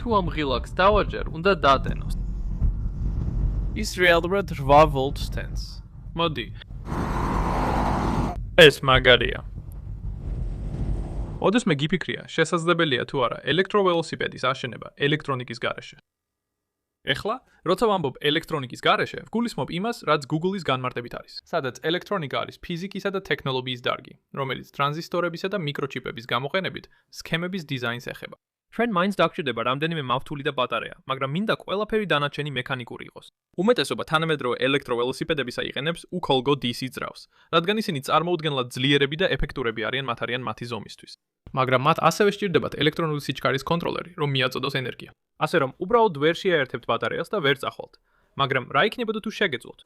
თუ ამ ღილაკს დავაჯერ, უნდა დატენოს. ის რეალურად 8 ვოლტს თენს. მოდი. ეს მაგარია. ოდესმე გიფიქრია, შესაძლებელია თუ არა ელექტროველოსიპედის აშენება ელექტრონიკის გარეშე. ეხლა, როცა ვამბობ ელექტრონიკის გარეშე, ვგულისხმობ იმას, რაც Google-ის განმარტებით არის. სადაც ელექტრონიკა არის ფიზიკისა და ტექნოლოგიის დარგი, რომელიც ტრანზისტორებისა და მიკროჩიპების გამოყენებით სქემების დიზაინს ეხება. ჩვენ მაინც დაგჭირდება რამდენიმე მავთული და ბატარეა, მაგრამ მინდა ყველაფერი დანარჩენი მექანიკური იყოს. უმეტესობა თანამედროვე ელექტროველოსიპედებისა იყენებს უქოლგო DC ძრავს, რადგან ისინი წარმოუდგენლად ძლიერები და ეფექტურები არიან მათი ზომისთვის. მაგრამ მათ ასევე სჭირდებათ ელექტრონული სიჩქარის კონტროლერი, რომ მიაწოდოს ენერგია. ასე რომ, უბრალოდ ვერ შეაერთებთ ბატარეას და ვერ წახვალთ. მაგრამ რა იქნებოდა თუ შეგეძლოთ?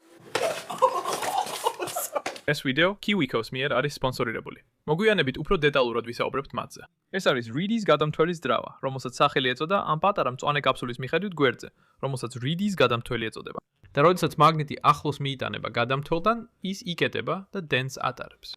ეს ვიდეო KiwiCo-ს მიერ არის სპონსორირებული. მოგვიანებით უფრო დეტალურად ვისაუბრებთ მათზე. ეს არის Reedy's გადამთვლის ძრავა, რომელსაც სახელი ეწოდა ამ პატარა მწვანე კაფსულის მიხედვით გვერდზე, რომელსაც Reedy's გადამთველი ეწოდება. და როდესაც მაგნიტი ახლოს მიიტანება გადამთვლთან, ის იკეტება და დენს ატარებს.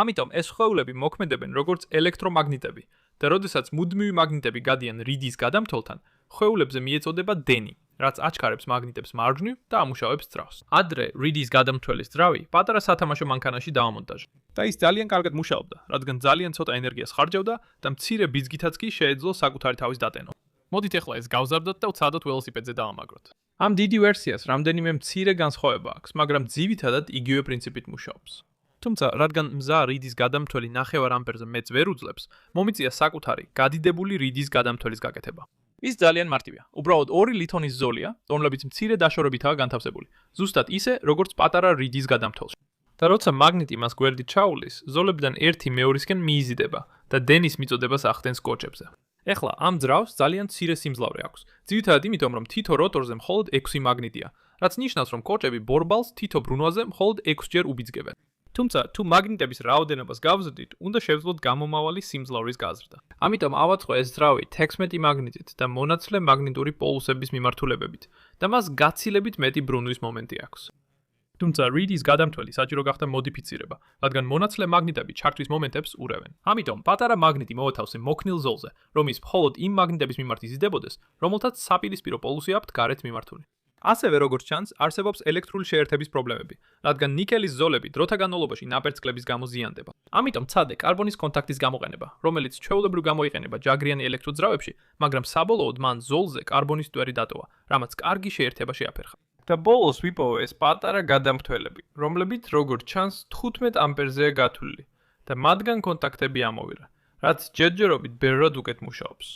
ამიტომ ეს ხვეულები მოქმედებენ როგორც ელექტრომაგნიტები და როდესაც მუდმივი მაგნიტები გადიან Reedy's გადამთვლთან, ხვეულებზე მიეწოდება დენი, რაც აჩქარებს მაგნიტებს მარჯვნივ და ამუშავებს ძრავს. ადრე Reedy's გადამთვლის ძრავი პატარა სათამაშო მანქანაში დაამონტაჟა. და ის ძალიან კარგად მუშაობდა, რადგან ძალიან ცოტა ენერგიას ხარჯავდა და მცირე ბიძგითაც კი შეეძლო საკუთარი თავის დატენო. მოდით ახლა ეს გავზარდოთ და ვცადოთ ველოსიპედზე დავამაგროთ. ამ დიდი ვერსიას რამდენიმე მცირე განსხვავება აქვს, მაგრამ ძირითადად იგივე პრინციპით მუშაობს. თუმცა, რადგან მზა Reedy's გადამთველი 9 ამპერზე მეც ვერ უძლებს, მომიწია საკუთარი გადიდებული Reedy's გადამთვლის გაკეთება. ის ძალიან მარტივია. უბრალოდ 2 ლითონის ზოლია, რომლებიც მცირე დაშორებითაა განთავსებული. ზუსტად ისე, როგორც პატარა Reedy's გადამთვლში. და როცა მაგნიტი მას გვერდით ჩაულის, ზოლებიდან ერთი მეორისკენ მიიზიდება და დენის მიწოდებას ახდენს კოჭებზე. ეხლა ამ ძრავს ძალიან მცირე სიმძლავრე აქვს. ძირითადად იმიტომ, რომ თითო როტორზე მხოლოდ 6 მაგნიტია, რაც ნიშნავს, რომ კოჭები ბორბალს თითო ბრუნვაზე მხოლოდ 6 ჯერ უბიძგებენ. თუმცა, თუ მაგნიტების რაოდენობას გავზრდით, უნდა შევძლოთ გამომავალი სიმძლავრის გაზრდა. ამიტომ ავაწყო ეს ძრავი 16 მაგნიტით და მონაცვლე მაგნიტური პოლუსების მიმართულებებით და მას გაცილებით მეტი ბრუნვის მომენტი აქვს. თუმცა Reedy's გადამთველი საჭირო გახდა მოდიფიცირება, რადგან მონაცვლე მაგნიტები ჩართვის მომენტებს ურევენ. ამიტომ პატარა მაგნიტი მოათავსე მოქნილ ზოლზე, რომლის მხოლოდ იმ მაგნიტების მიმართ იზიდებოდეს, რომელთაც საპირისპირო პოლუსი აქვთ გარეთ მიმართული. ასევე როგორც ჩანს, არსებობს ელექტრული შეერთების პრობლემები, რადგან ნიკელის ზოლები დროთა განმავლობაში ნაპერწკლების გამო ზიანდება. ამიტომ ცადე კარბონის კონტაქტის გამოყენება, რომელიც ჩვეულებრივ გამოიყენება ჯაგრიანი ელექტროძრავებში, მაგრამ საბოლოოდ მან ზოლზე კარბონის ტვერი დატოვა, რამაც კარგი შეერთება შეაფერხა. და ბოლოს ვიპოვე ეს პატარა გადამთველები, რომლებიც როგორც ჩანს 15 ამპერზეა გათვლილი და მათგან კონტაქტები ამოვირა, რაც ჯერჯერობით ბევრად უკეთ მუშაობს.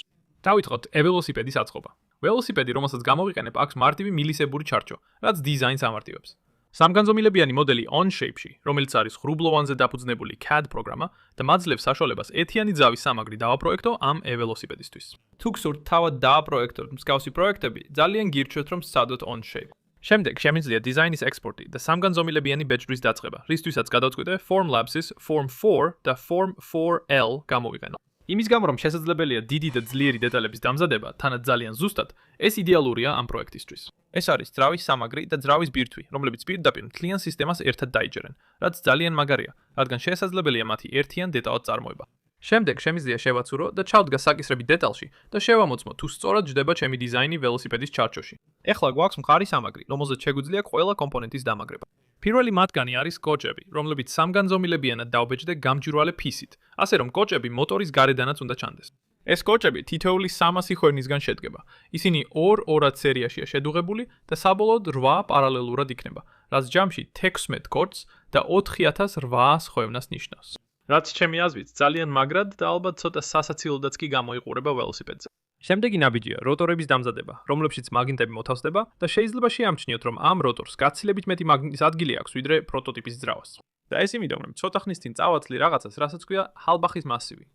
დავიწყოთ ველოსიპედის აწყობა. ველოსიპედი, რომელსაც გამოვიყენებ, აქვს მარტივი მილისებური ჩარჩო, რაც დიზაინს ამარტივებს. სამგანზომილებიანი მოდელი OnShape-ში, რომელიც არის ღრუბლოვანზე დაფუძნებული CAD პროგრამა და მაძლევს საშუალებას ეთიანი ძავის სამაგრი დავაპროექტო ამ ველოსიპედისთვის. თუ გსურთ თავად დააპროექტოთ მსგავსი პროექტები, ძალიან გირჩევთ, რომ სცადოთ OnShape. შემდეგ შემიძლია დიზაინის ექსპორტი და სამგანზომილებიანი ბეჭდვის დაწყება, რისთვისაც გადავწყვიტე Formlabs-ის Form 4 და Form 4L გამოვიყენო. იმის გამო, რომ შესაძლებელია დიდი და ძლიერი დეტალების დამზადება, თანაც ძალიან ზუსტად, ეს იდეალურია ამ პროექტისთვის. ეს არის ძრავის სამაგრი და ძრავის ბირთვი, რომლებიც პირდაპირ მთლიან სისტემას ერთად დაიჯერენ, რაც ძალიან მაგარია, რადგან შესაძლებელია მათი ერთიან დეტალად წარმოება. შემდეგ შემიძლია შევაცურო და ჩავდგა საკისრებით დეტალში და შევამოწმო, თუ სწორად ჯდება ჩემი დიზაინი ველოსიპედის ჩარჩოში. ეხლა გვაქვს მყარი სამაგრი, რომელზეც შეგვიძლია ყველა კომპონენტის დამაგრება. პირველი მათგანი არის კოჭები, რომლებიც სამგანზომილებიანად დავბეჭდე გამჭვირვალე ფისით, ასე რომ კოჭები მოტორის გარედანაც უნდა ჩანდეს. ეს კოჭები თითოეული 300 ხვერნისგან შედგება. ისინი 2-2 სერიაშია შედუღებული და საბოლოოდ 8 პარალელურად იქნება, რაც ჯამში 16 კოჭს და 4800 ხვევნას ნიშნავს. რაც ჩემი აზრით ძალიან მაგრად და ალბათ ცოტა სასაცილოდაც კი გამოიყურება ველოსიპედზე. შემდეგი ნაბიჯია როტორების დამზადება, რომლებშიც მაგნიტები მოთავსდება და შეიძლება შეამჩნიოთ, რომ ამ როტორს გაცილებით მეტი მაგნიტის ადგილი აქვს, ვიდრე პროტოტიპის ძრავას. და ეს იმიტომ, რომ ცოტა ხნის წინ წავაცლი რაღაცას, რასაც ქვია ჰალბახის მასივი.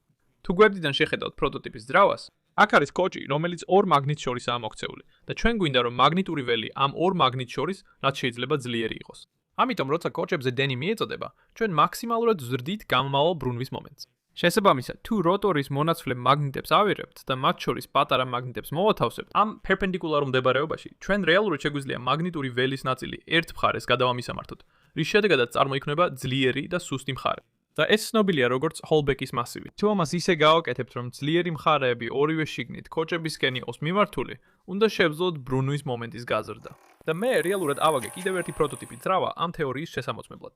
თუ გვერდიდან შეხედავთ პროტოტიპის ძრავას, აქ არის კოჭი, რომელიც 2 მაგნიტს შორისაა მოქცეული და ჩვენ გვინდა, რომ მაგნიტური ველი ამ 2 მაგნიტს შორის რაც შეიძლება ძლიერი იყოს. ამიტომ, როცა კოჭებზე დენი მიეწოდება, ჩვენ მაქსიმალურად ვზრდით გამომავალ ბრუნვის მომენტს. შესაბამისად, თუ როტორის მონაცვლე მაგნიტებს ავირებთ და მათ შორის პატარა მაგნიტებს მოვათავსებთ, ამ პერპენდიკულარულ მდებარეობაში ჩვენ რეალურად შეგვიძლია მაგნიტური ველის ნაწილი ერთ მხარეს გადავამისამართოთ, რის შედეგადაც წარმოიქმნება ძლიერი და სუსტი მხარე. და ეს ცნობილია როგორც ჰოლბეკის მასივი. თუ ამას ისე გავაკეთებთ, რომ ძლიერი მხარეები ორივე შიგნით კოჭებისკენ იყოს მიმართული, უნდა შევძლოთ ბრუნვის მომენტის გაზრდა. და მე რეალურად ავაგე კიდევ ერთი პროტოტიპი ძრავა ამ თეორიის შესამოწმებლად.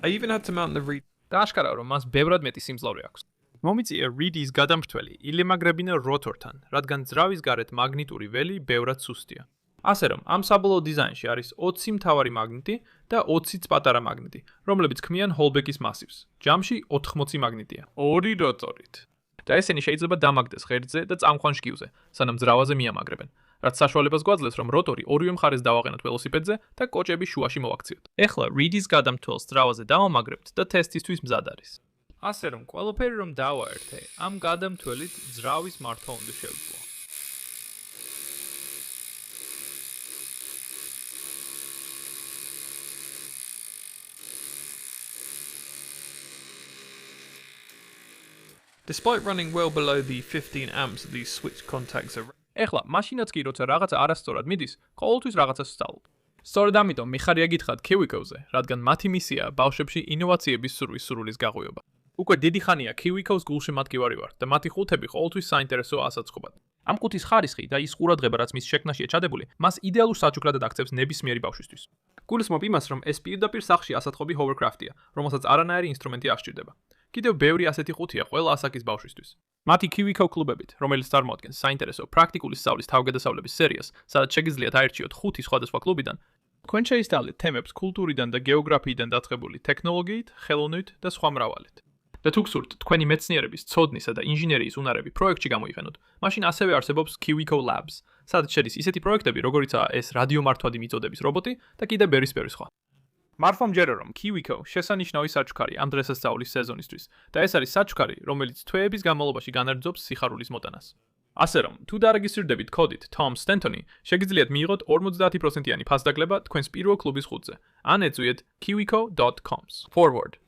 I even had to mount the reed. და აშკარაა, რომ მას ბევრად მეტი სიმძლავრე აქვს. მომიწია რიდის გადამრთველი ილემაგრებინა როტორთან, რადგან ძრავის გარეთ მაგნიტური ველი ბევრად სუსტია. ასე რომ, ამ საბოლოო დიზაინში არის 20 მთავარი მაგნიტი და 20 პატარა მაგნიტი, რომლებიც ქმნიან ჰოლბეკის მასივს. ჯამში 80 მაგნიტია, 2 როტორით. და ესენი შეიძლება დამაგდეს ღერძზე და წამყვან შგივზე, სანამ ძრავაზე მიამაგრებენ, რაც საშუალებას გვაძლევს, რომ როტორი ორივე მხარეს დავაყენოთ ველოსიპედზე და კოჭები შუაში მოვაქციოთ. ეხლა რიდის გადამრთველს ძრავაზე დავამაგრებთ და ტესტისთვის მზად არის. ასე რომ, ყველაფერი რომ დავაერთე, ამ გადამრთველით ძრავის მართვა უნდა შევძლო. Despite running well below the 15 amps, these switch contacts are. ეხლა, მაშინაც კი როცა რაღაცა არასწორად მიდის, ყოველთვის რაღაცას ვსწავლობ. სწორედ ამიტომ მიხარია გითხრათ KiwiCo-ზე, რადგან მათი მისია ბავშვებში ინოვაციების სურვილის გაღვიობა. უკვე დიდი ხანია KiwiCo-ს გულში მატკივარი ვარ და მათი ხუთები ყოველთვის საინტერესო ასაწყობად. ამ ყუთის ხარისხი და ის ყურადღება, რაც მის შექმნაშია ჩადებული, მას იდეალურ საჩუქრად აქცევს ნებისმიერი ბავშვისთვის. გულისხმობ იმას, რომ ეს პირდაპირ სახში ასათხოვი hovercraft-ია, რომელსაც არანაირი ინსტრუმენტი არ სჭირდება. კიდევ ბევრი ასეთი ყუთია ყველა ასაკის ბავშვისთვის. მათი KiwiCo კლუბებით, რომელიც წარმოადგენს საინტერესო პრაქტიკული სწავლის თავგადასავლების სერიას, სადაც შეგიძლიათ აერჩიოთ 5 სხვადასხვა კლუბიდან, თქვენ შეისწავლეთ თემებს კულტურიდან და გეოგრაფიიდან დაწყებული ტექნოლოგიით, ხელოვნებით და სხვა მრავალით. და თუ გსურთ თქვენი მეცნიერების, ცოდნისა და ინჟინერიის უნარები პროექტში გამოიყენოთ, მაშინ ასევე არსებობს KiwiCo Labs, სადაც შედის ისეთი პროექტები, როგორიცაა ეს რადიომართვადი მიწოდების რობოტი და კიდევ ბევრი სხვა. მართვა მჯერა, რომ KiwiCo შესანიშნავი საჩუქარი ამ დღესასწაულის სეზონისთვის და ეს არის საჩუქარი, რომელიც თვეების განმავლობაში განაგრძობს სიხარულის მოტანას. ასე რომ, თუ დარეგისტრირდებით კოდით Tom Stanton-ი, შეგიძლიათ მიიღოთ 50%-იანი ფასდაგლება თქვენს პირველ კლუბის ხუთზე. ან ეწვიეთ kiwico.com/Tom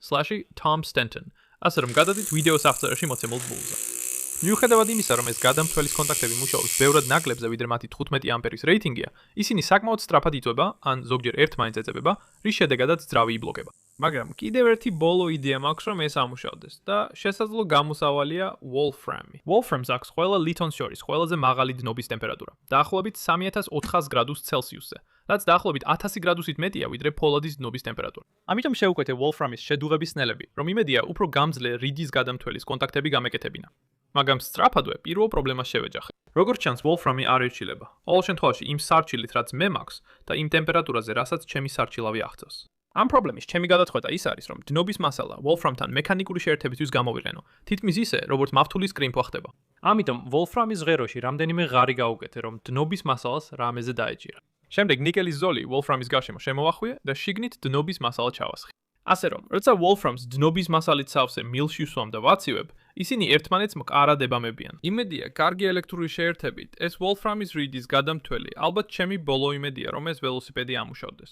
Stanton. ასე რომ გადადით ვიდეოს აღწერაში მოცემულ ბულზე. მიუხედავად იმისა, რომ ეს გადამრთველის კონტაქტები მუშაობს ბევრად ნაკლებზე, ვიდრე მათი 15 ამპერის რეიტინგია, ისინი საკმაოდ სწრაფად იწვება, ან ზოგჯერ ერთმანეთს ეწებება, რის შედეგადაც ძრავი იბლოკება. მაგრამ კიდევ ერთი ბოლო იდეა მაქვს, რომ ეს ამუშავდეს და შესაძლო გამოსავალია Wolfram-ი. Wolfram-ს აქვს ყველა ლითონს შორის ყველაზე მაღალი დნობის ტემპერატურა, დაახლოებით 3400 გრადუს ცელსიუსზე, რაც დაახლოებით 1000 გრადუსით მეტია, ვიდრე ფოლადის დნობის ტემპერატურა. ამიტომ შევუკვეთე Wolfram-ის შედუღების სნელები, რომ იმედია უფრო გამძლე რიდის გადამრთველის კონტაქტები გამეკეთებინა. მაგრამ სწრაფადვე პირველ პრობლემას შევეჯახე. როგორც ჩანს, Wolfram-ი არ ირჩილება. ყოველ შემთხვევაში იმ სარჩილით, რაც მე მაქვს და იმ ტემპერატურაზე, რასაც ჩემი სარჩილავი აღწევს. ამ პრობლემის ჩემი გადაწყვეტა ის არის, რომ დნობის მასალა Wolfram-თან მექანიკური შეერთებისთვის გამოვიყენო, თითქმის ისე, როგორც მავთულის კრიმფვა ხდება. ამიტომ Wolfram-ის ღეროში რამდენიმე ღარი გავუკეთე, რომ დნობის მასალას რამეზე დაეჭირა. შემდეგ ნიკელის ზოლი Wolfram-ის გარშემო შემოვახვიე და შიგნით დნობის მასალა ჩავასხი. ასე რომ, როცა Wolfram-ს დნობის მასალით სავსე მილში ვსვამ და ვაცივებ, ისინი ერთმანეთს მყარად ებამებიან. იმედია, კარგი ელექტრული შეერთებით, ეს Wolfram-ის რიდის გადამრთველი ალბათ ჩემი ბოლო იმედია, რომ ეს ველოსიპედი ამუშავდეს.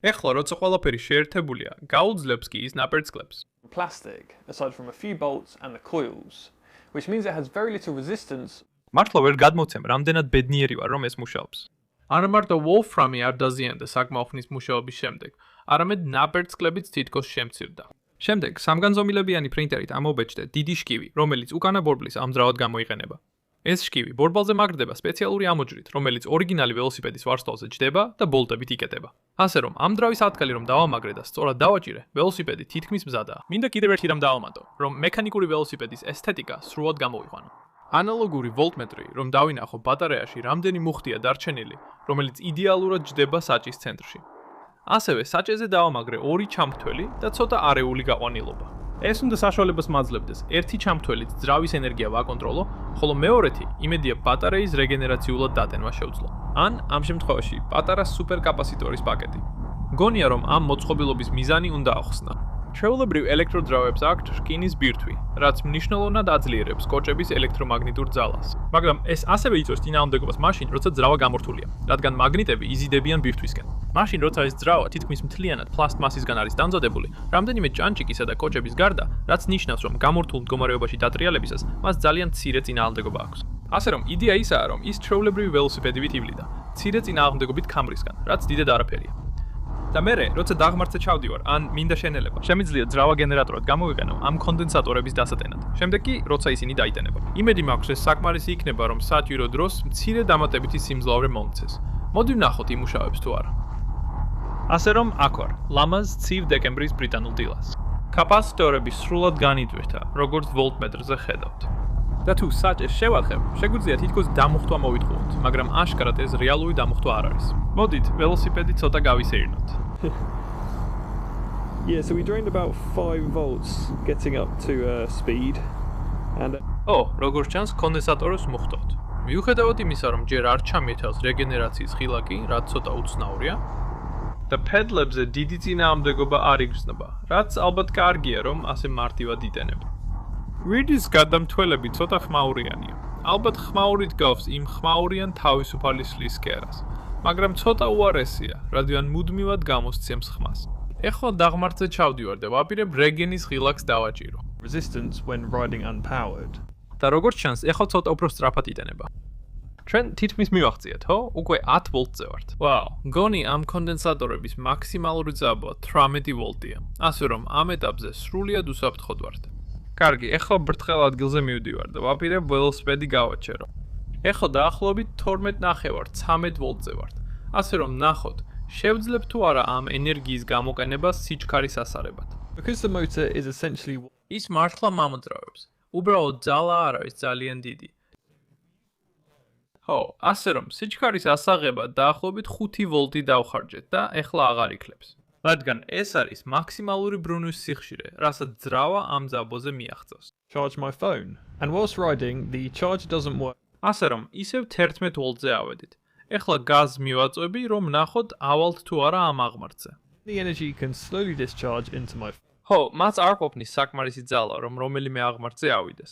ეხლა, როცა ყველაფერი შეერთებულია, გაუძლებს კი ის ნაპერწკლებს. Plastic, aside from a few bolts and the coils, which means it has very little resistance. მართლა ვერ გადმოცემ, რამდენად ბედნიერი ვარ, რომ ეს მუშაობს. არა მარტო Wolfram-ი არ დაზიანდა საკმაო ხნის მუშაობის შემდეგ, არამედ ნაპერწკლებიც თითქოს შემცირდა. შემდეგ, სამგანზომილებიანი პრინტერით ამობეჭდე დიდი შკივი, რომელიც უკანა ბორბლის ამძრავად გამოიყენება. ეს შკივი ბორბალზე მაგრდება სპეციალური ამოჯრით, რომელიც ორიგინალი ველოსიპედის ვარსკვლავზე ჯდება და ბოლტებით იკეტება. ასე რომ, ამ ძრავის ათქალი რომ დავამაგრე და სწორად დავაჭირე, ველოსიპედი თითქმის მზადაა. მინდა კიდევ ერთი რამ დავამატო, რომ მექანიკური ველოსიპედის ესთეტიკა სრულად გამოვიყვანო. ანალოგური ვოლტმეტრი, რომ დავინახო ბატარეაში რამდენი მუხტია დარჩენილი, რომელიც იდეალურად ჯდება საჭის ცენტრში. ასევე საჭეზე დავამაგრე 2 ჩამრთველი და ცოტა არეული გაყვანილობა. ეს უნდა საშუალებას მაძლევდეს ერთი ჩამრთველით ძრავის ენერგია ვაკონტროლო, ხოლო მეორეთი იმედია ბატარეის რეგენერაციულად დატენვა შევძლო. ან ამ შემთხვევაში პატარა სუპერკაპასიტორის პაკეტი. მგონია რომ ამ მოწყობილობის მიზანი უნდა ახსნა. ჩვეულებრივ ელექტროძრავებს აქვთ რკინის ბირთვი, რაც მნიშვნელოვნად აძლიერებს კოჭების ელექტრომაგნიტურ ძალას. მაგრამ ეს ასევე იწვევს წინააღმდეგობას მაშინ, როცა ძრავა გამორთულია, რადგან მაგნიტები იზიდებიან ბირთვისკენ. მაშინ, როცა ეს ძრავა თითქმის მთლიანად პლასტმასისგან არის დამზადებული, რამდენიმე ჭანჭიკისა და კოჭების გარდა, რაც ნიშნავს, რომ გამორთულ მდგომარეობაში დატრიალებისას მას ძალიან მცირე წინააღმდეგობა აქვს. ასე რომ, იდეა ისაა, რომ ის ჩვეულებრივი ველოსიპედივით ივლიდა, მცირე წინააღმდეგობით ქამრისგან, რაც დიდად არაფერია. და მერე, როცა დაღმართზე ჩავდივარ, ან მინდა შენელება, შემიძლია ძრავა გენერატორად გამოვიყენო ამ კონდენსატორების დასატენად. შემდეგ კი, როცა ისინი დაიტანება. იმედი მაქვს, ეს საკმარისი იქნება, რომ საჭირო დროს მცირე დამატებითი სიმძლავრე მომცეს. მოდი ვნახოთ იმუშავებს თუ არა. ასე რომ აქ ვარ, ლამაზ ცივ დეკემბრის ბრიტანულ დილას. კაპასიტორები სრულად განიძვირთა, როგორც ვოლტმეტრზე ხედავთ. და თუ საჭეს შევახებ, შეგვიძლია თითქოს დამუხტვა მოვიტყუოთ, მაგრამ აშკარად ეს რეალური დამუხტვა არ არის. მოდით, ველოსიპედი ცოტა გავისეირნოთ. Yeah, so we drained about 5 volts getting up to speed. And როგორც ჩანს, კონდენსატორებს მოხდავთ. მიუხედავად იმისა, რომ ჯერ არ ჩამიეთავს რეგენერაციის ხილაკი, რაც ცოტა უცნაურია, და პედლებზე დიდი წინააღმდეგობა არ იგრძნობა, რაც ალბათ კარგია, რომ ასე მარტივად იტენებ. Reed-ის გადამთვალები ცოტა ხმაურიანია. ალბათ ხმაურით გავს იმ ხმაურიან თავისუფალი სლის კერას, მაგრამ ცოტა უარესია, რადგან მუდმივად გამოსცემს ხმას. ეხლა დაღმართზე ჩავდივარ და ვაპირებ რეგენის ხილაკს დავაჭირო. resistance when riding unpowered. და როგორც ჩანს, ეხლა ცოტა უფრო სწრაფად იტენება. ჩვენ თითქმის მივახციეთ, ხო? უკვე 10 ვოლტზე ვართ. ვაუ, გონი ამ კონდენსატორების მაქსიმალური ძაბვა 18 ვოლტია. ასე რომ ამ ეტაპზე სრულიად უსაფრთხოდ ვართ. კარგი, ეხლა ბრტყელ ადგილზე მივდივარ და ვაპირებ ველოსიპედი გავაჩერო. ეხლა დაახლოებით 12.5-13 ვოლტზე ვართ. ასე რომ ნახოთ, შევძლებთ თუ არა ამ ენერგიის გამოყენებას სიჩქარის ასარებად. Because the motor is essentially ის მართლა მამოძრავებს. უბრალოდ ძალა არ არის ძალიან დიდი. ხო, ასე რომ სიჩქარის ასაღებად დაახლოებით 5 ვოლტი დავხარჯეთ და ეხლა აღარ იკლებს. რადგან ეს არის მაქსიმალური ბრუნვის სიხშირე, რასაც ძრავა ამ ძაბოზე მიაღწევს. charge my phone. And whilst riding, the charger doesn't work. ასე რომ ისევ 11 ვოლტზე ავედით. ეხლა გაზს მივაწვევი, რომ ნახოთ ავალთ თუ არა ამ აღმართზე. The energy can slowly discharge into my phone. ხო, მას არ ყოფნის საკმარისი ძალა, რომ რომელიმე აღმართზე ავიდეს.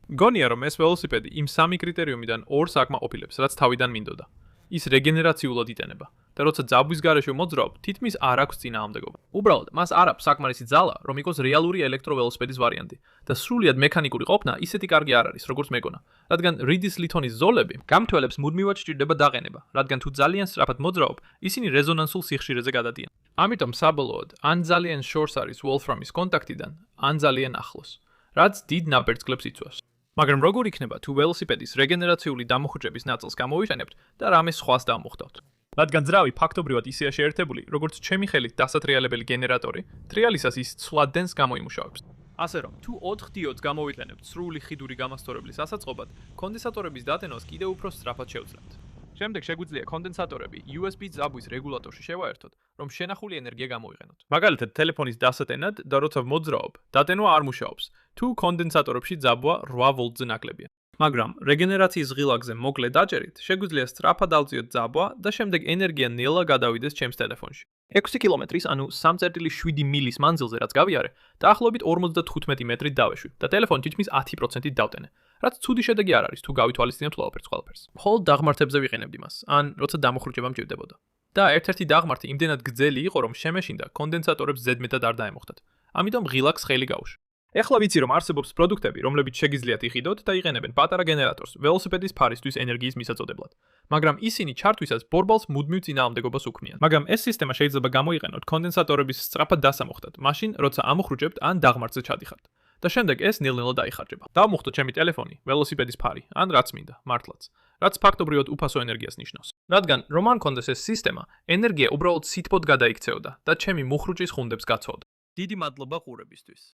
გონია, რომ ეს ველოსიპედი იმ სამი კრიტერიუმიდან ორს აკმაყოფილებს, რაც თავიდან მინდოდა. ის რეგენერაციულად იტენება და როცა ძაბვის გარეშე მოძრავ, თითქმის არ აქვს წინააღმდეგობა. უბრალოდ მას არ აქვს საკმარისი ძალა, რომ იყოს რეალური ელექტროველოსიპედის ვარიანტი და სრულიად მექანიკური ყოფნა ისეთი კარგი არ არის, როგორც მეგონა, რადგან რიდის ლითონის ზოლები გამთვალებს მუდმივად სჭირდება დაყენება, რადგან თუ ძალიან სწრაფად მოძრავ, ისინი რეზონანსულ სიხშირეზე გადადიან. ამიტომ საბოლოოდ ან ძალიან შორს არის ვოლფრამის კონტაქტიდან, ან ძალიან ახლოს, რაც დიდ ნაბერძკლებს იწვევს. მაგრამ როგორ იქნება თუ ველოსიპედის რეგენერაციული დამუხრჯების ნაწილს გამოვიყენებთ და რამე სხვას დავმოხდავთ? რადგან ძრავი ფაქტობრივად ისეა შეერთებული, როგორც ჩემი ხელით დასატრიალებელი გენერატორი, ტრიალისას ის ცვლად დენს გამოიმუშავებს. ასე რომ, თუ 4 დიოდს გამოვიყენებთ სრული ხიდური გამასწორებლის ასაწყობად, კონდენსატორების დატენოს კიდევ უფრო სწრაფად შევძლებთ. შემდეგ შეგვიძლია კონდენსატორები USB ძაბვის რეგულატორში შევაერთოთ, რომ შენახული ენერგია გამოვიყენოთ. მაგალითად, ტელეფონის დასატენად და როცა მოძრაობ, დატენვა არ მუშაობს, თუ კონდენსატორებში ძაბვა 8 ვოლტზე ნაკლებია. მაგრამ რეგენერაციის ღილაკზე მოკლე დაჭერით, შეგვიძლია სწრაფად ავწიოთ ძაბვა და შემდეგ ენერგია ნელა გადავიდეს ჩემს ტელეფონში. 6 კილომეტრის, ანუ 3.7 მილის მანძილზე რაც გავიარე, დაახლოებით 55 მეტრით დავეშვი და ტელეფონი თითქმის 10%-ით დავტენე. რაც ცუდი შედეგი არ არის, თუ გავითვალისწინებთ ყველაფერს. მხოლოდ დაღმართებზე ვიყენებდი მას, ან როცა დამუხრუჭება მჭირდებოდა. და ერთ-ერთი დაღმართი იმდენად გრძელი იყო, რომ შემეშინდა კონდენსატორებს ზედმეტად არ დაემუხტათ. ამიტომ ღილაკს ხელი გავუშვი. ეხლა ვიცი, რომ არსებობს პროდუქტები, რომლებიც შეგიძლიათ იყიდოთ და იყენებენ პატარა გენერატორს ველოსიპედის ფარისთვის ენერგიის მისაწოდებლად. მაგრამ ისინი ჩართვისას ბორბალს მუდმივ წინააღმდეგობას უქმნიან. მაგრამ ეს სისტემა შეიძლება გამოიყენოთ კონდენსატორების სწრაფად დასამუხტად, მაშინ, როცა ამოხრუჭებთ ან დაღმართზე ჩადიხართ. და შემდეგ ეს ნელ-ნელა დაიხარჯება. დავმუხტო ჩემი ტელეფონი, ველოსიპედის ფარი, ან რაც მინდა, მართლაც. რაც ფაქტობრივად უფასო ენერგიას ნიშნავს. რადგან რომ არ მქონდეს ეს სისტემა, ენერგია უბრალოდ სითბოდ გადაიქცეოდა და ჩემი მუხრუჭის ხუნდებს გაცხოვდა. დიდი მადლობა ყურებისთვის.